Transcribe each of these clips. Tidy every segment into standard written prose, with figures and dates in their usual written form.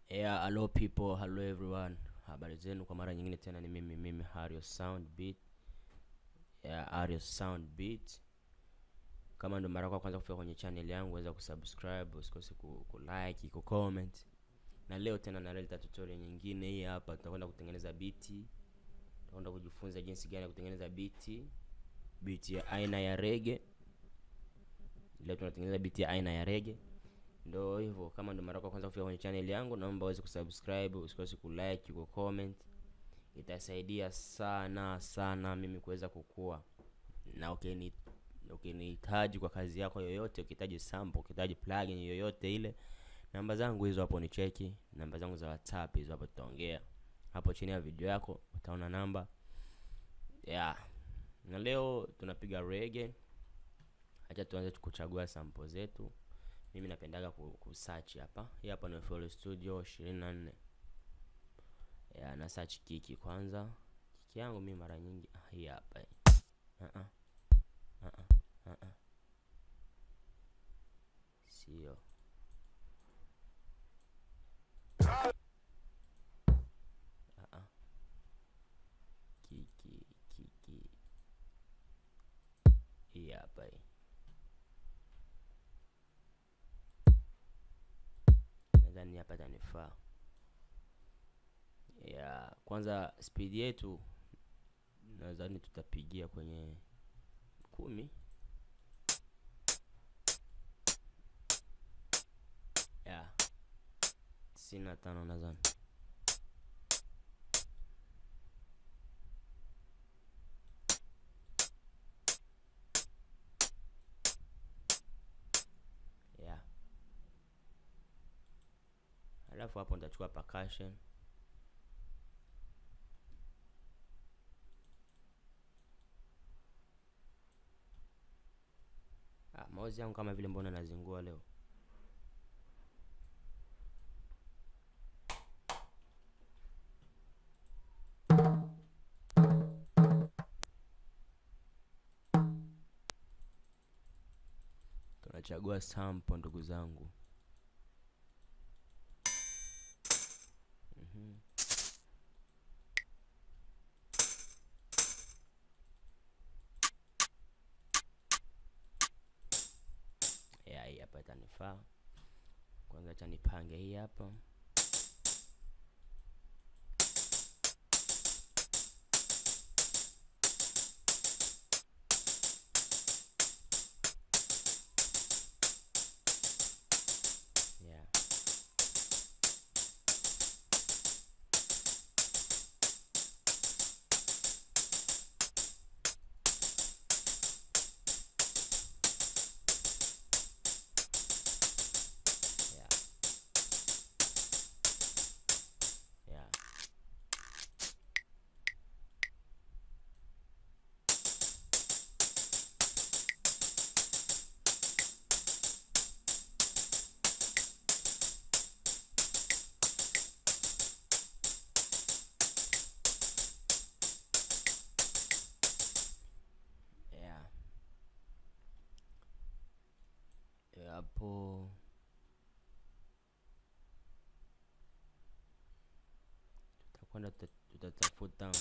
Yeah, hello people, hello everyone. Habari zenu kwa mara nyingine tena, ni mimi Hario Sound Beat. Yeah, Hario Sound Beat. Kama ndo mara yako kwanza kufika kwenye channel yangu, weza kusubscribe, usikose ku-like, ku-comment. Na leo tena naleta tutorial nyingine hii hapa. Tutakwenda kutengeneza beat. Tutakwenda kujifunza jinsi gani ya kutengeneza beat ya aina ya reggae. Leo tunatengeneza beat ya aina ya reggae. Ndio hivyo, kama ndo mara yako kwanza kufika kwenye channel yangu, naomba uweze kusubscribe, usikose ku-like, ku-comment. Itasaidia sana mimi kuweza kukua. Na ukinihitaji kwa kazi yako yoyote, ukihitaji sample, ukihitaji plugin yoyote ile, namba zangu hizo hapo, ni cheki namba zangu za WhatsApp hizo hapo, tutaongea hapo chini ya video yako, utaona namba. Yeah. Na leo tunapiga reggae. Acha tuanze kuchagua sample zetu. Mimi napendaga kusearch hapa. Hii hapa ni FL Studio 24. Yeah, na search kiki kwanza. Kiki yangu mimi mara nyingi hii hapa. Sio. Kiki. Hii hapa. Nadhani hapa tanifaa. Yeah, kwanza speed yetu nadhani tutapigia kwenye 10. Yeah. 95 nadhani. Yeah. Alafu hapo nitachukua percussion. Mouse yangu kama vile mbona nazingua leo. Tunachagua sample ndugu zangu. Yeah, hii hapa itanifaa. Kwanza acha nipange hii hapa. Yeah. Hapo tutakwenda tutatafuta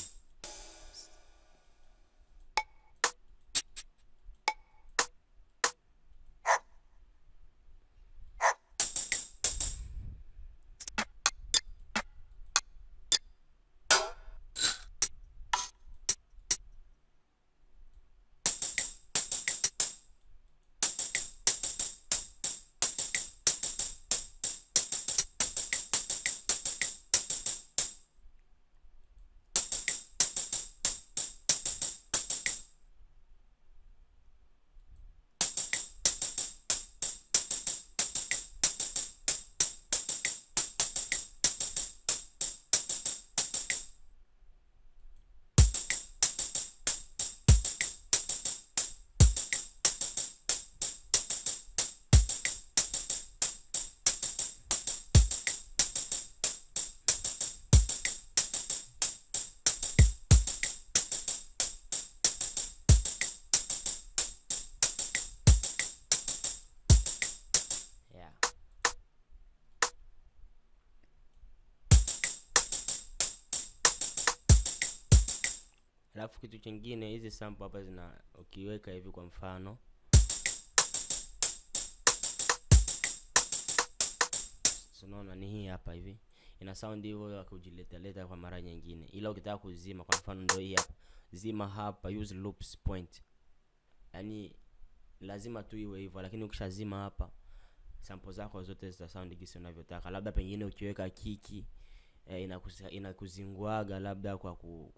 Alafu kitu kingine, hizi sample hapa zina ukiweka hivi kwa mfano, unaona ni hii hapa hivi ina sound hiyo ya kujiletaleta kwa mara nyingine, ila ukitaka kuzima kwa mfano ndio hii hapa, zima hapa, use loops point, yani lazima tu iwe hivyo. Lakini ukishazima hapa, sample zako zote zita sound gisi unavyotaka. Labda pengine ukiweka kiki inakuzinguaga labda kwa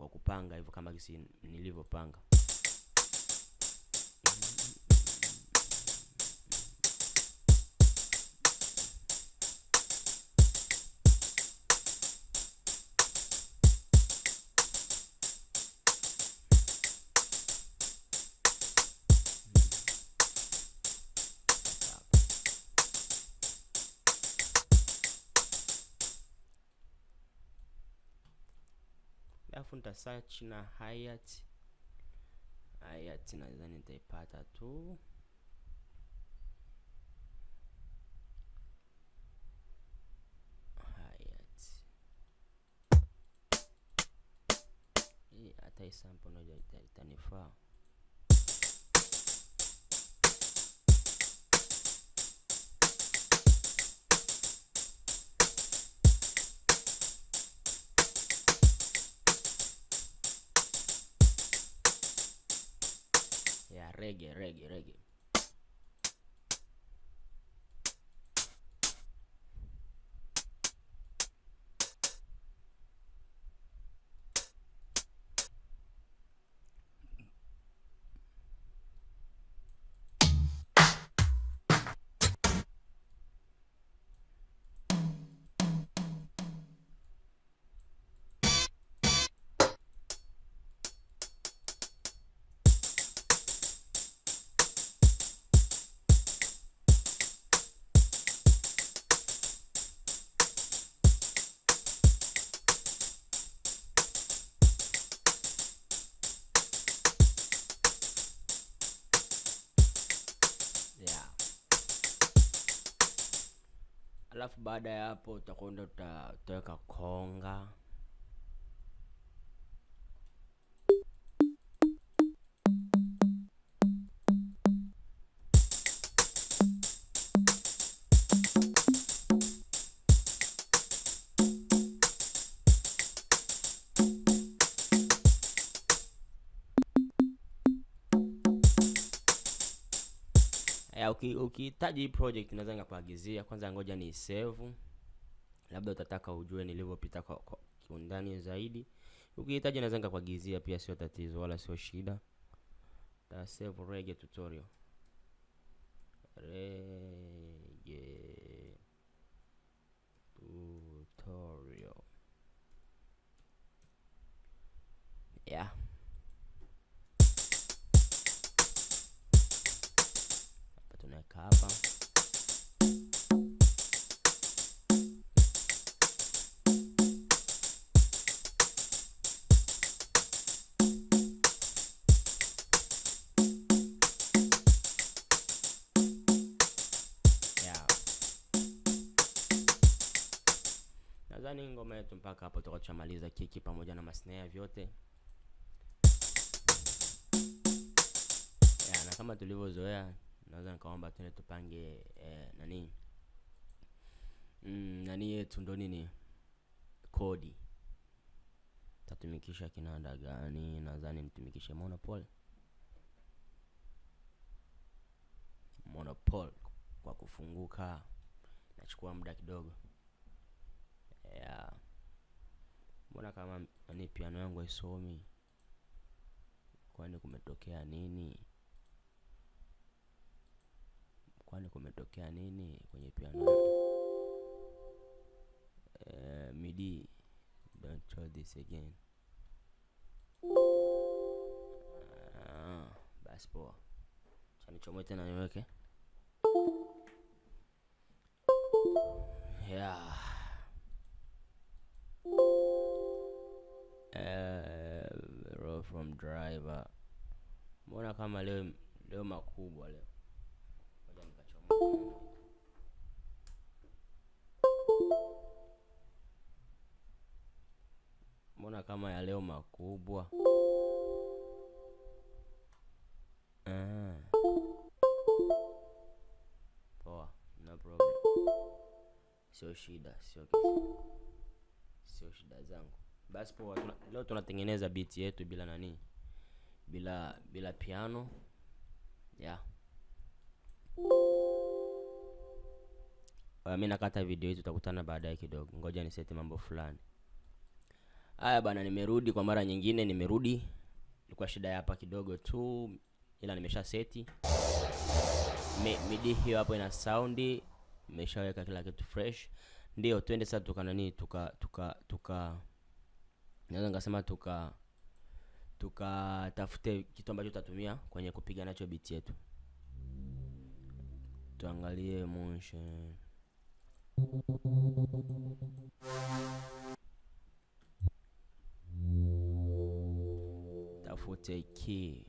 kupanga hivyo kama gisi nilivyopanga. Alafu nita search na hi-hat nadhani nitaipata tu. Hi-hat hii hata hii sample moja itanifaa. ya reggae. Alafu baada ya hapo utakwenda utaweka konga. Ukihitaji project naweza nikakuagizia. Kwanza ngoja ni save, labda utataka ujue nilivyopita kwa kiundani zaidi. Ukihitaji naweza nikakuagizia pia, sio tatizo wala sio shida. Ta save reggae tutorial. Yeah. Tunaweka hapa. Nadhani ngoma yetu mpaka hapo tutakuwa tumaliza kiki pamoja na masnare vyote. Na kama tulivyozoea, naweza nikaomba tena tupange nani yetu ndo nini kodi. Tatumikisha kinanda gani? Nadhani nitumikishe monopole kwa kufunguka. Nachukua muda kidogo. Mbona kama piano yangu haisomi? Kwani kumetokea nini? Kwenye piano? MIDI, don't try this again. Basi poa. Chanichomoe tena niweke. Roll from driver. Mbona kama leo makubwa leo. Ngoja nikachomoe. Mbona kama ya leo makubwa. Poa, no problem. Sio shida, sio shida zangu. Basi poa, leo tunatengeneza beat yetu bila nani, bila piano. Yeah. Mimi nakata video hii, tutakutana baadaye kidogo. Ngoja ni seti mambo fulani. Haya bana, nimerudi kwa mara nyingine, nimerudi. Ilikuwa shida hapa kidogo tu, ila nimesha seti. Midi hiyo hapo ina soundi, nimeshaweka kila kitu fresh. Ndio twende sasa naweza ngasema tafute kitu ambacho tutatumia kwenye kupiga nacho beat yetu. Tuangalie motion. Tafute key.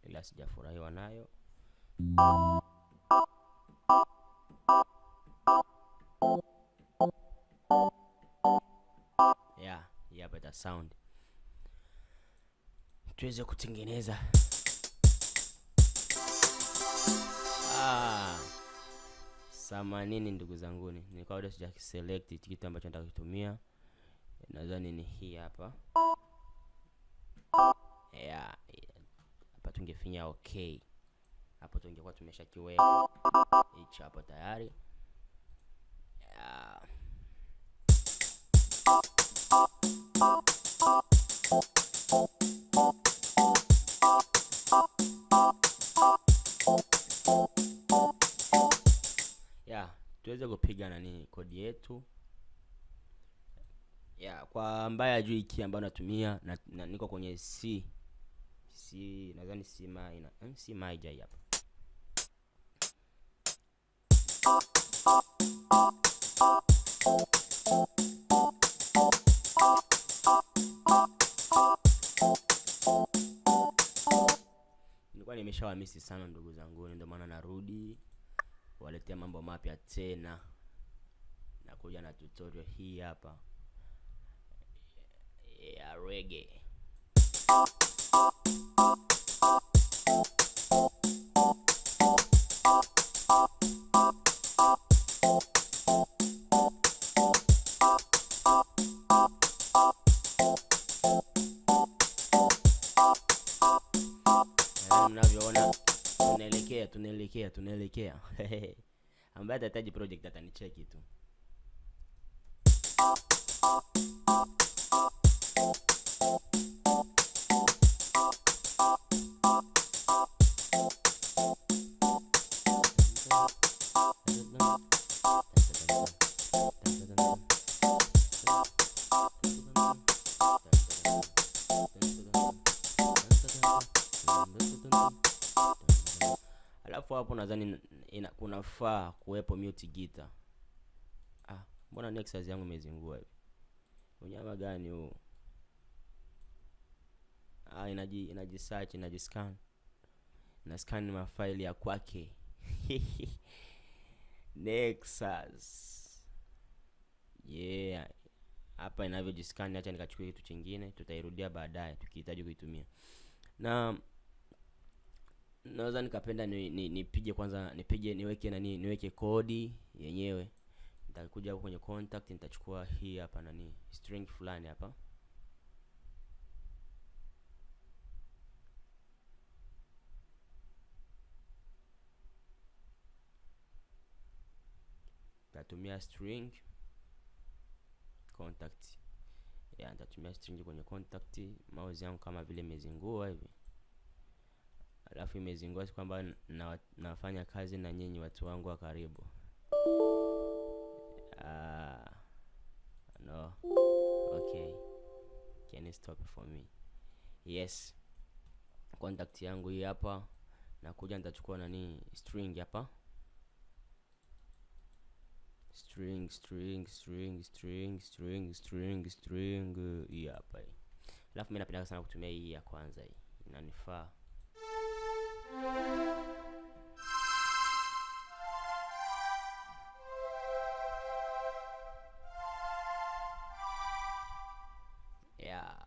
Ila sijafurahiwa nayo. Yeah, better sound. Tuweze kutengeneza. Samanini ndugu zanguni, nilikuwa bado sija select kitu ambacho nataka kutumia. Nadhani ni hii hapa. Yeah. Hapa tungefinya okay. Hapo tungekuwa tumeshakiweka. Hicho hapo tayari. Yeah. Tuweze kupiga nani kodi yetu. Kwa ambaye ajui key ambayo natumia na niko kwenye C nadhani C minor. C major hapa. Nilikuwa nimeshawamisi sana ndugu zangu, ndio maana narudi waletea mambo mapya tena. Nakuja na tutorial hii hapa ya reggae. Mnavyoona tunaelekea ambaye atahitaji project atanicheki tu. Alafu hapo nadhani kunafaa kuwepo mute guitar. Mbona Nexus yangu imezingua hivi? Unyama gani huu? Inaji search, inaji scan. Na scan mafaili ya kwake. Nexus. Yeah. Hapa inavyojiscan, acha nikachukua kitu kingine, tutairudia baadaye tukihitaji kuitumia. Na naweza nikapenda nipige kwanza, niweke kodi yenyewe. Nitakuja hapo kwenye contact, nitachukua hii hapa string fulani hapa. Nitatumia string contact. Nitatumia string kwenye contact. Mouse yangu kama vile imezingua hivi. Alafu imezingua kwamba nafanya kazi na nyinyi watu wangu wa karibu. No. Okay. Can you stop it for me? Yes. Contact yangu hii hapa. Nakuja nitachukua string hapa. String hii hapa. Alafu mimi napenda sana kutumia hii ya kwanza, hii inanifaa. Yeah.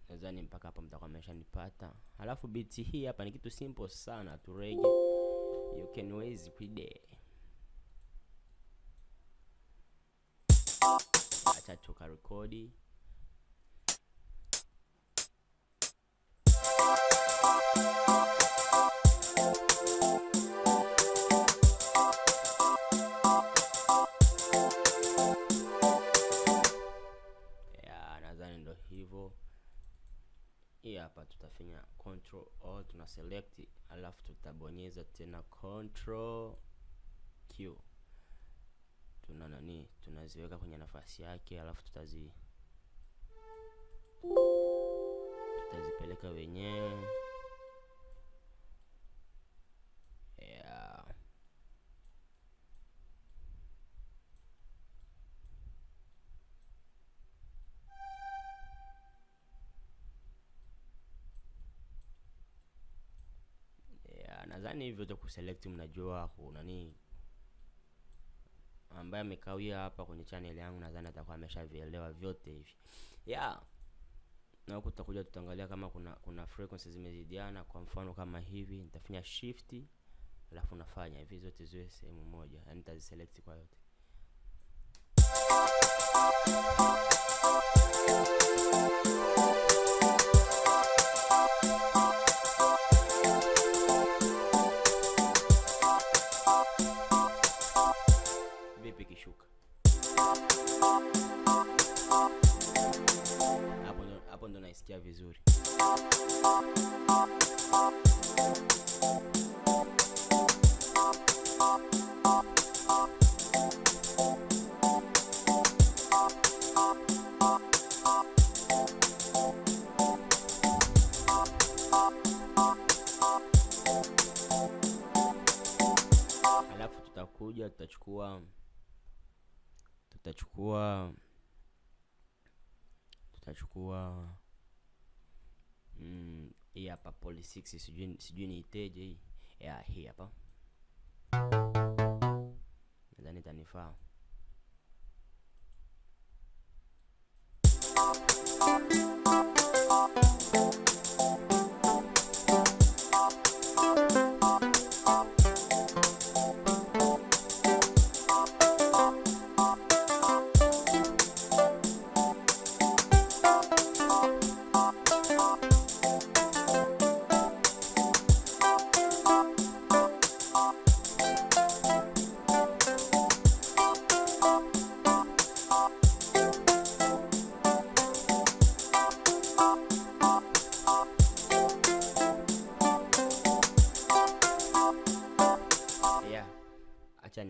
Nadhani mpaka hapa mtakuwa mmeshanipata. Halafu beat hii hapa ni kitu simple sana tu, reggae. You can always read it. Acha tukarekodi. Nadhani ndo hivyo. Hii hapa tutafanya control O, tuna select, alafu tutabonyeza tena control Q. Tuna nani, tunaziweka kwenye nafasi yake, alafu tutazipeleka wenyewe. Nadhani hivyo tu kuselect, mnajua nani ambaye amekawia hapa kwenye channel yangu, nadhani atakuwa ameshavielewa vyote hivi. Na huko tutakuja tutaangalia kama kuna frequencies zimezidiana. Kwa mfano kama hivi, nitafanya shift alafu nafanya hivi zote ziwe sehemu moja, yani nitaziselect kwa yote. Vipi kishuka? Hapo ndo naisikia vizuri. Alafu tutakuja tutachukua hii hapa Poly 6, sijui niiteje hii. Hii hapa nadhani itanifaa.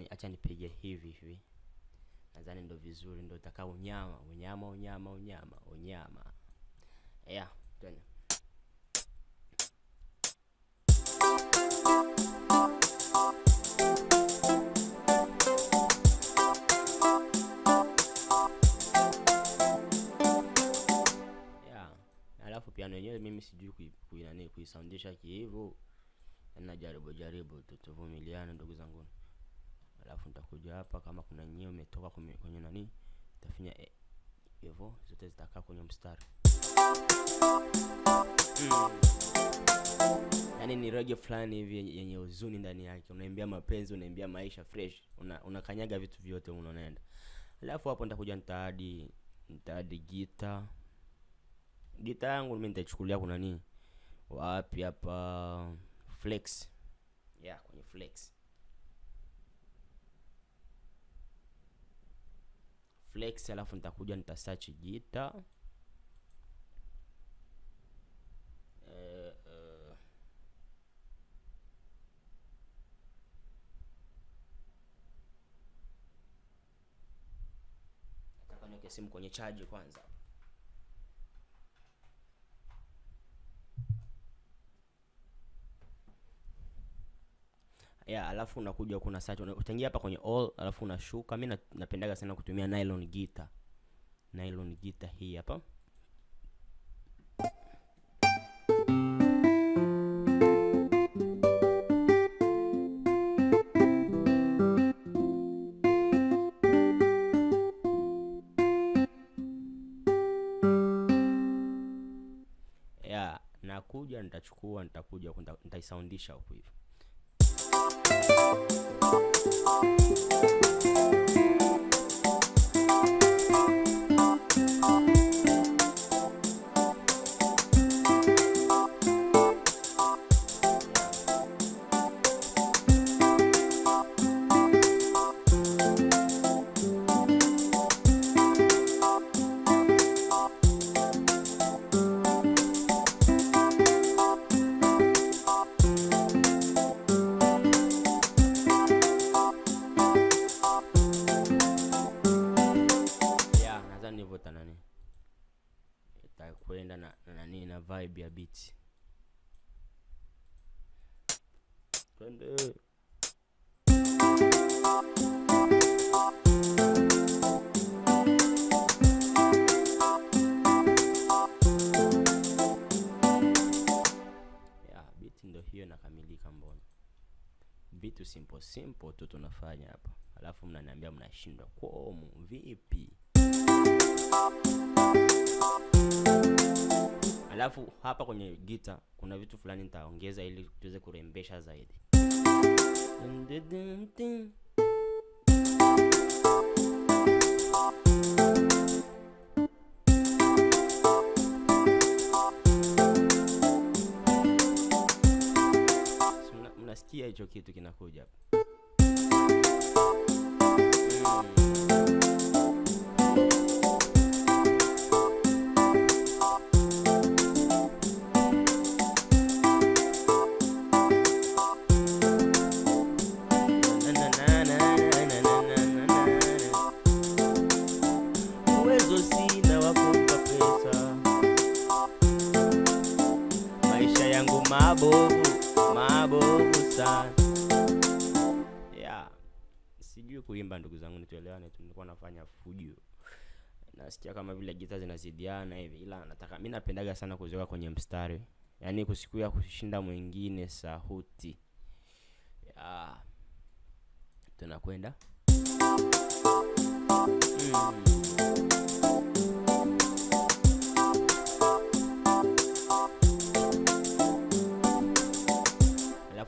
Acha nipige hivi. Nadhani ndo vizuri, ndo itakaa unyama. Tena. Alafu piano yenyewe mimi sijui kuisoundisha hivyo. Najaribu tutuvumiliane ndugu zangu. Alafu nitakuja hapa, kama kuna nyeo umetoka kwenye nani, nitafanya hivyo, zote zitakaa kwenye mstari. Yani ni reggae fulani hivi yenye huzuni ndani yake. Unaimbia mapenzi, unaimbia maisha fresh, unakanyaga vitu vyote unaenda. Alafu hapo nitakuja nitaadi gitaa yangu mimi nitachukulia kuna nini wapi hapa, flex. Kwenye flex, alafu nitakuja nitasearch gitaa. simu kwenye charge kwanza. Alafu unakuja kuna search, utaingia hapa kwenye all, alafu unashuka. Mimi napendaga sana kutumia nylon guitar. Nylon guitar hii hapa. Nakuja nitaisoundisha huko hivi. Kwenda na vibe ya beat. Twende. Beat ndio hiyo inakamilika. Mbona vitu simple tu tunafanya hapa, alafu mnaniambia mnashindwa komu vipi? Alafu hapa kwenye guitar kuna vitu fulani nitaongeza ili tuweze kurembesha zaidi. Mnasikia hicho kitu kinakuja hapa. Mabovu sana. Sijui kuimba ndugu zangu, nituelewane tu, nilikuwa nafanya fujo. Nasikia kama vile gitaa zinazidiana hivi, ila mimi napendaga sana kuziweka kwenye mstari. Yaani kusikuya kushinda mwingine sauti. Tunakwenda.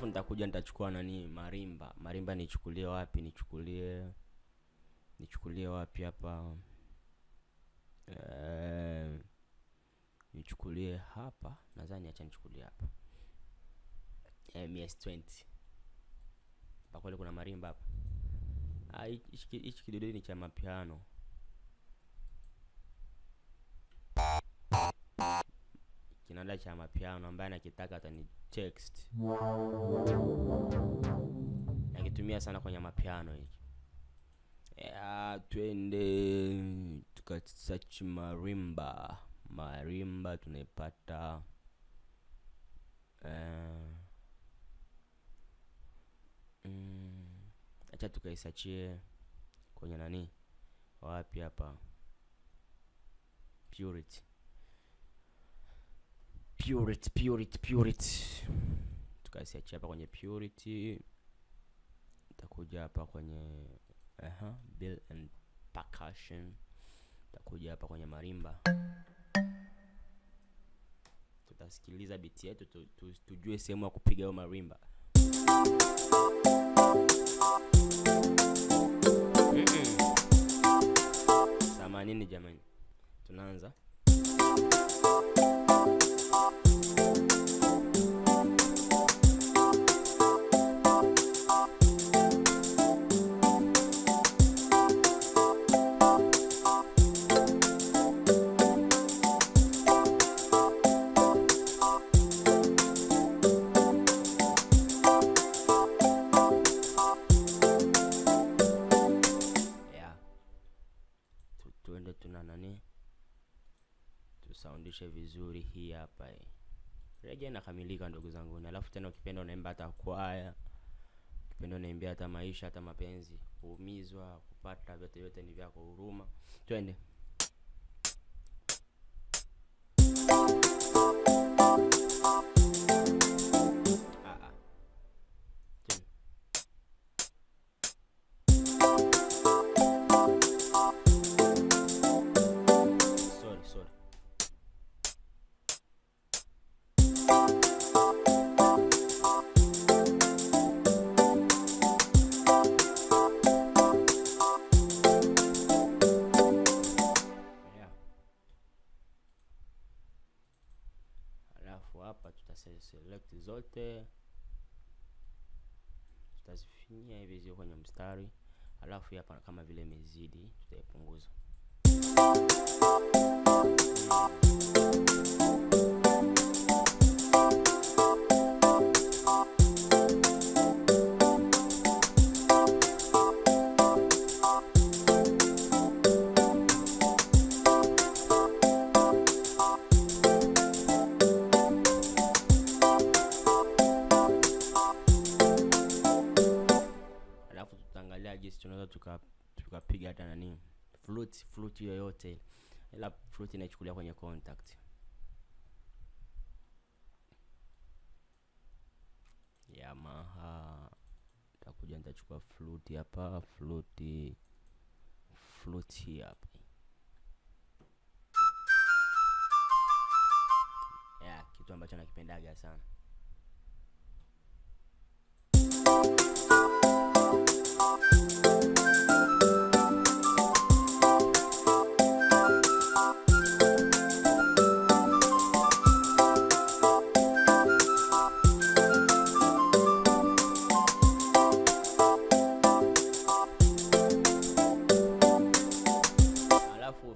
Nitakuja nitachukua marimba nichukulie wapi? Nichukulie wapi hapa? Nichukulie hapa. Nadhani acha nichukulie hapa. MS20. Pakole kuna marimba hapa. Hichi kidude ni cha mapiano. Kinanda cha mapiano ambaye anakitaka atani text. Nakitumia sana kwenye mapiano hiki. Twende tukasearch marimba. Marimba tunaipata acha tukaisearchie kwenye nani? Wapi hapa? Purity. Tukasearch hapa kwenye Purity. Takuja hapa kwenye build and percussion. Takuja hapa kwenye marimba. Tutasikiliza beat yetu tujue sehemu ya kupiga hiyo marimba. Samanini jamani. Tunaanza. nisaundishe vizuri hii hapa Reggae inakamilika ndugu zangu. Alafu tena ukipenda unaimba hata kwaya, ukipenda unaimbia hata maisha, hata mapenzi, kuumizwa, kupata, vyote ni vyako. Huruma. Twende. Hapa tutaselect zote, tutazifinyia hivi zio kwenye mstari. Alafu hapa kama vile imezidi tutaipunguza. Tunaweza tukapiga hata nani flute yoyote, ila flute inaichukulia kwenye contact. Yamaha takuja nitachukua flute hapa, flute hapa. Kitu ambacho nakipendaga sana.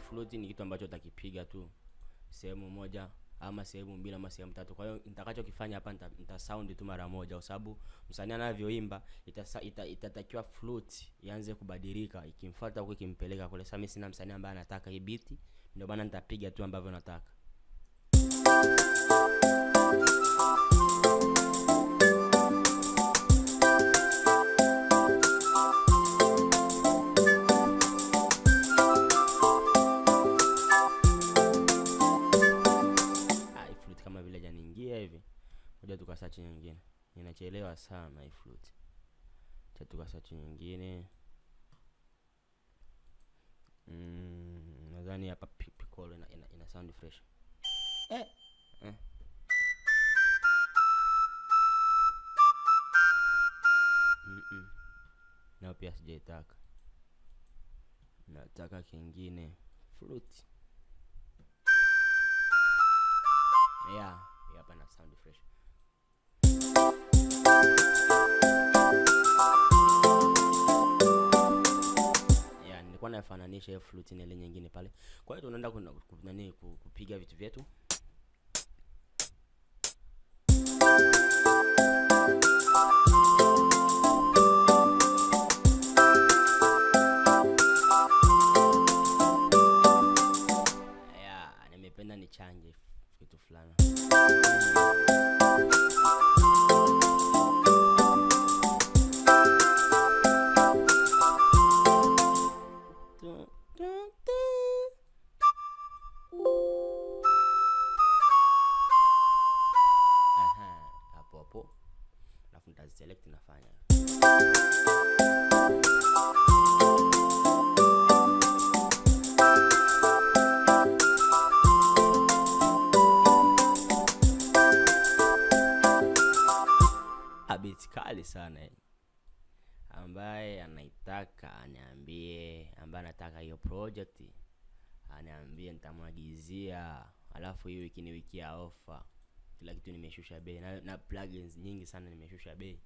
Flute ni kitu ambacho utakipiga tu sehemu moja ama sehemu mbili ama sehemu tatu. Kwa hiyo nitakachokifanya hapa nita sound tu mara moja, kwa sababu msanii anavyoimba itatakiwa flute ianze kubadilika ikimfuata huko ikimpeleka kule. Sasa mimi sina msanii ambaye anataka hii beat, ndio maana nitapiga tu ambavyo nataka. Ngoja tukasearch nyingine. Ninachelewa sana hii flute. Acha tukasearch nyingine. Nadhani hapa piccolo ina sound fresh. Na pia sijaitaka. Nataka kingine flute. Hapa na sound fresh. Nilikuwa nafananisha hiyo flute na ile nyingine pale. Kwa hiyo tunaenda kupiga vitu vyetu. Nimependa nichange kitu fulani. Hapo alafu nitaselect nafanya. Beat kali sana ambaye anaitaka aniambie, ambaye anataka hiyo project aniambie, nitamwagizia. Alafu hii wiki ni wiki ya offer, kila kitu nimeshusha bei na plugins nyingi sana nimeshusha bei.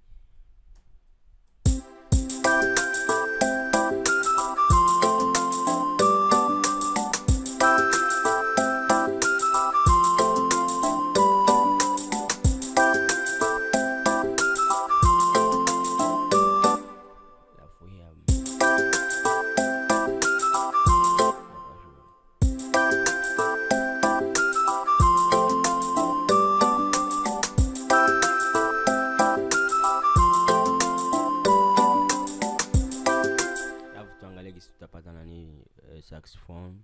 gisi tutapata nani saxophone.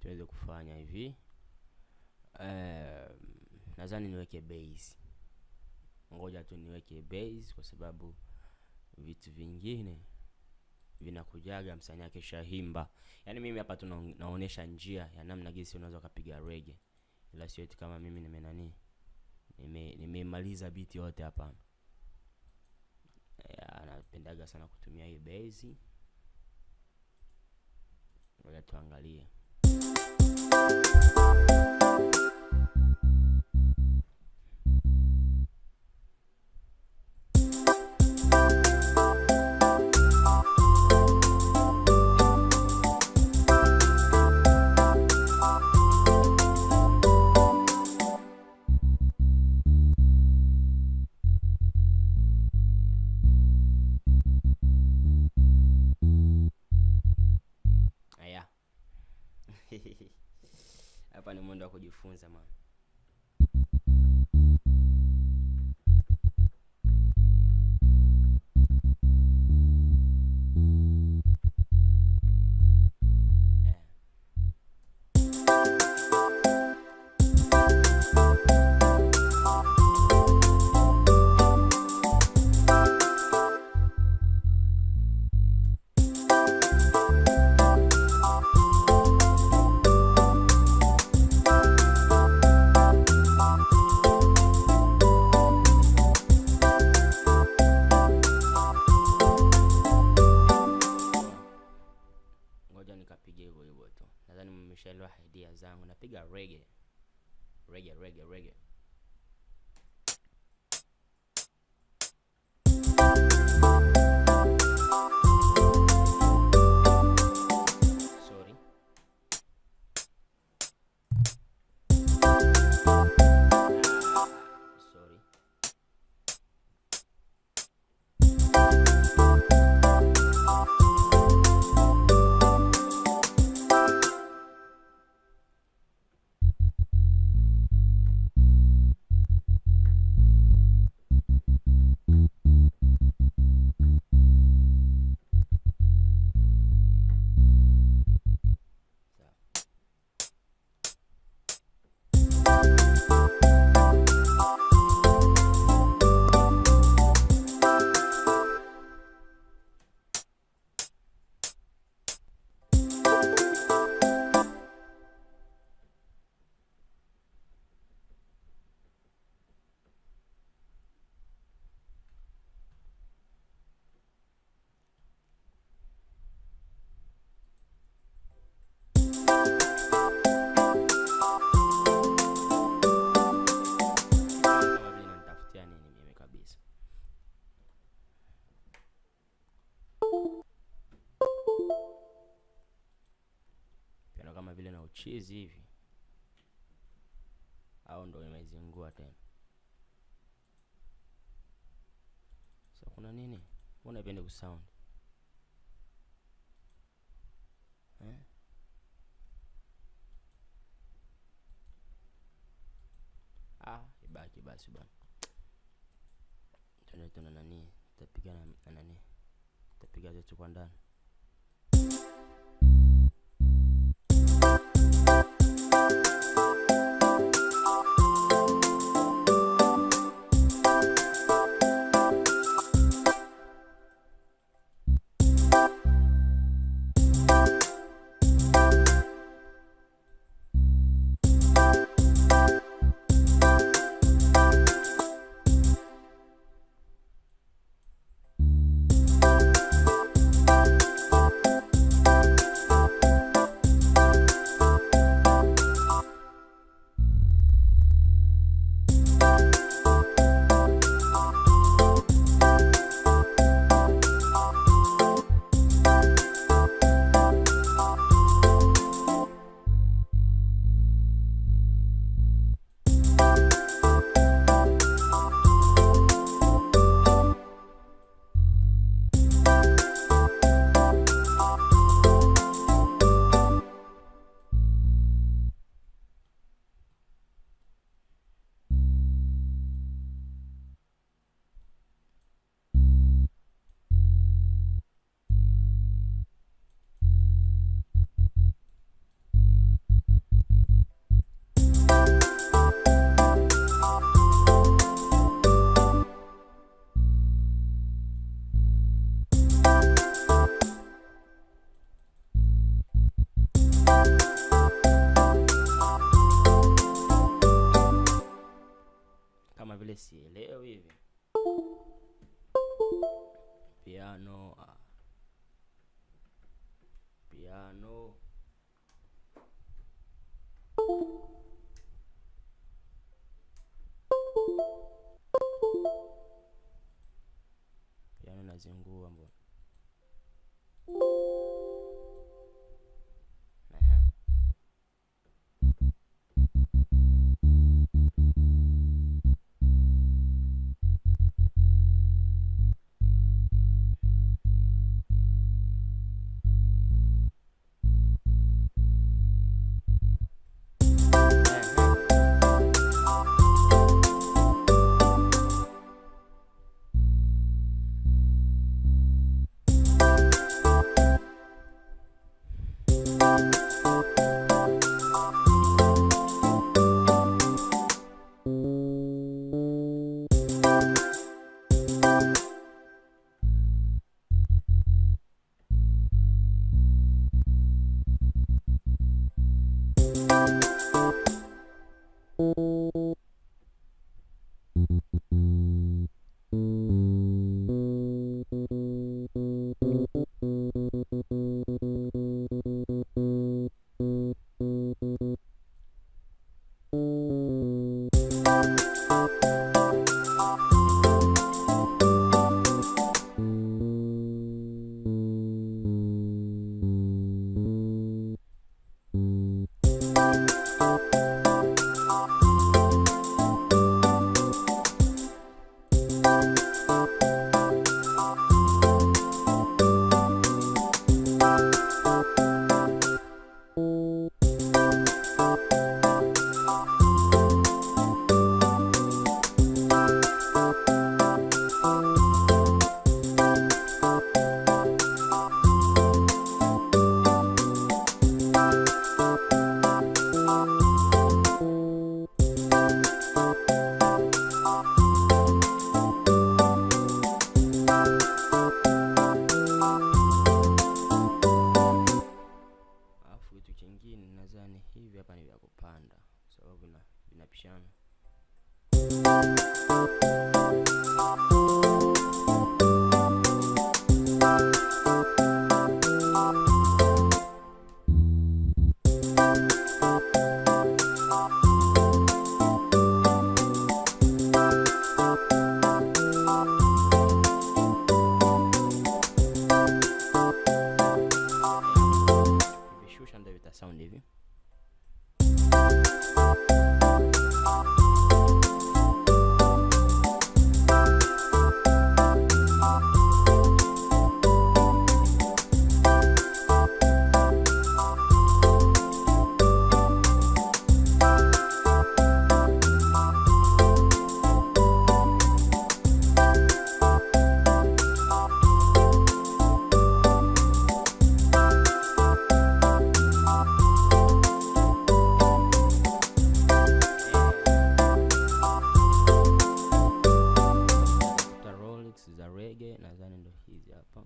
Tuweze kufanya hivi. Nadhani niweke bass. Ngoja tu niweke bass kwa sababu vitu vingine vinakujaga msanii akisha himba. Yaani mimi hapa tu naonesha njia ya namna gisi unaweza kupiga reggae. Ila sio eti kama mimi nimemaliza beat yote hapa. Napendaga sana kutumia hii bass. Ngoja tuangalie. Hapa ni mwendo wa kujifunza man. Nikapiga hivyo hivyo tu. Nadhani mmeshaelewa idea zangu. Napiga reggae. Reggae. Sorry. Kama vile na uchizi hivi au ndo imezingua tena. So kuna nini? Mbona ipende kusound? Ibaki basi bwana. Tuna nani? Tapiga na nani? Tapiga zetu kwa ndani. inazingua mbona. Hivi hapa ni vya kupanda sababu vinapishana. Vishusha ndio vita sound hivi. Za reggae nadhani ndo hizi hapa.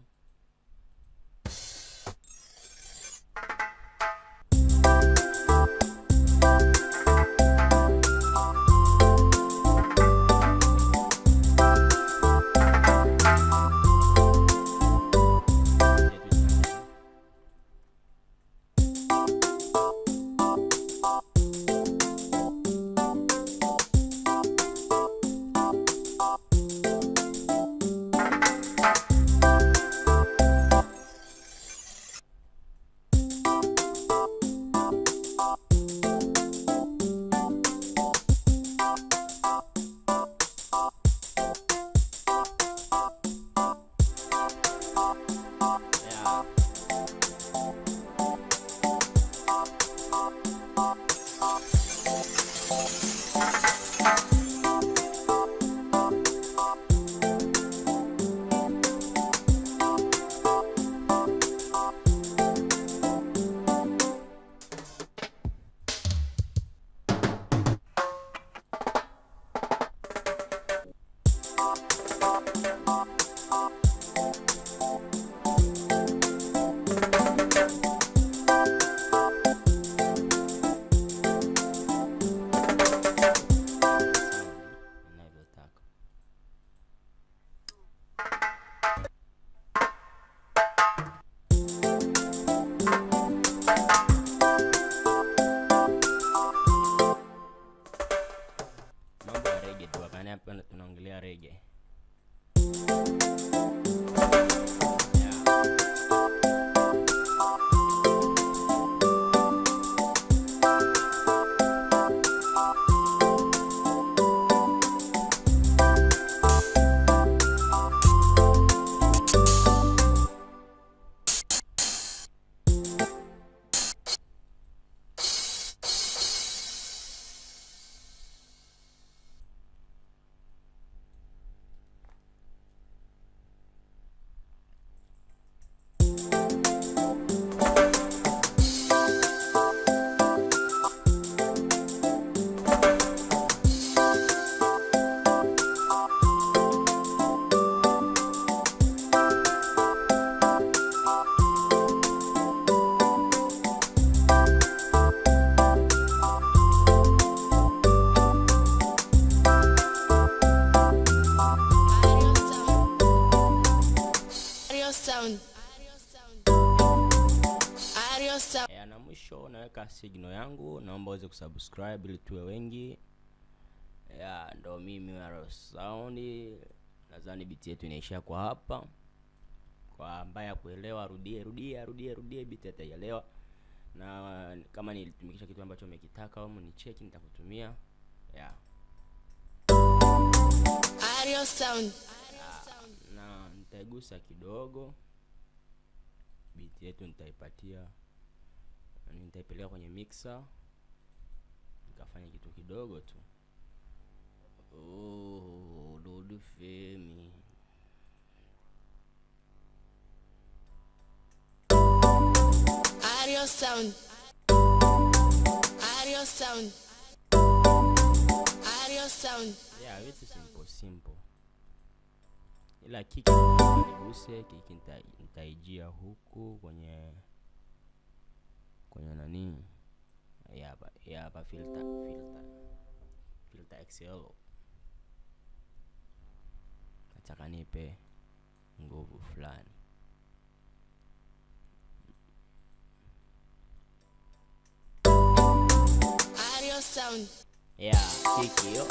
Na mwisho naweka signal yangu, naomba uweze kusubscribe ili tuwe wengi. Ndo mimi Arios Sound. Nadhani beat yetu inaishia kwa hapa. Kwa ambaye kuelewa, rudie beat ataelewa. Na kama nilitumikisha kitu ambacho umekitaka au nicheki nitakutumia. Arios Sound. Na nitaigusa kidogo. Beat yetu nitaipeleka kwenye mixer. Nikafanya kitu kidogo tu. Lord Femi. Arios Sound. Arios Sound. Arios Sound. Vitu simple. Ila kiki niguse, kiki nitaijia huku kwenye nani? Hapa filter XL. Nataka nipe nguvu fulani. Arios Sound. Kiki yo.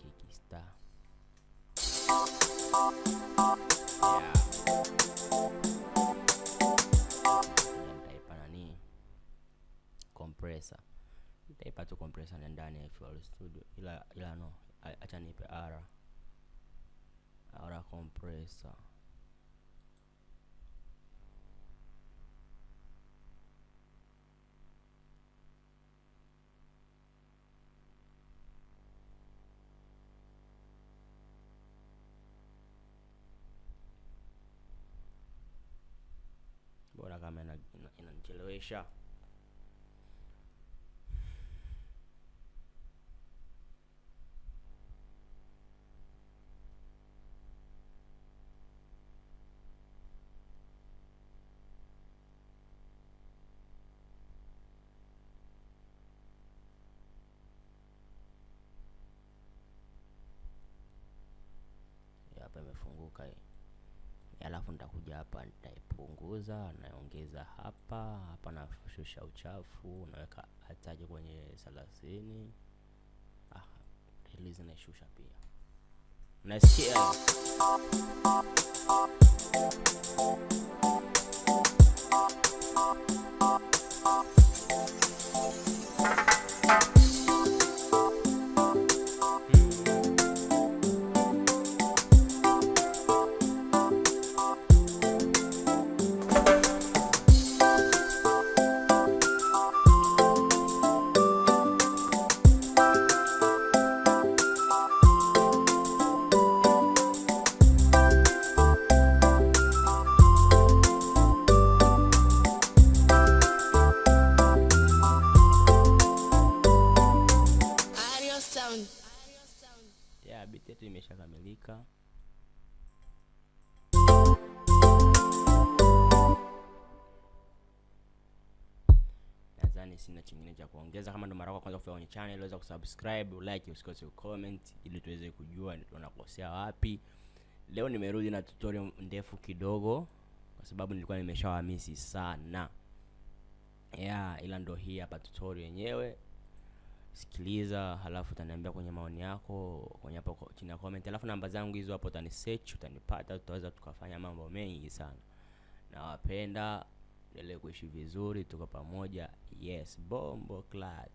Kiki Star. Nitaipa nani? Compressor. Nitaipa tu compressor ndani ya FL Studio. Ila no, acha nipe R compressor. Bora kama inanichelewesha. Hapa imefunguka hii. Alafu nitakuja hapa nitaipunguza, naongeza hapa na shusha uchafu, naweka ataje kwenye 30. Release na shusha pia. Nasikia beat yetu imeshakamilika. Nadhani sina chingine cha kuongeza. Kama ndo mara yako kwanza kufika kwenye channel, unaweza kusubscribe, like, usikose kucomment ili tuweze kujua tunakosea wapi. Leo nimerudi na tutorial ndefu kidogo kwa sababu nilikuwa nimeshawahamisi sana. Ila ndo hii hapa tutorial yenyewe. Sikiliza, halafu utaniambia kwenye maoni yako kwenye hapo chini ya comment. Halafu namba zangu hizo hapo utanisearch, utanipata, tutaweza tukafanya mambo mengi sana. Nawapenda, endelee kuishi vizuri, tuko pamoja. Yes, Bombo Clad.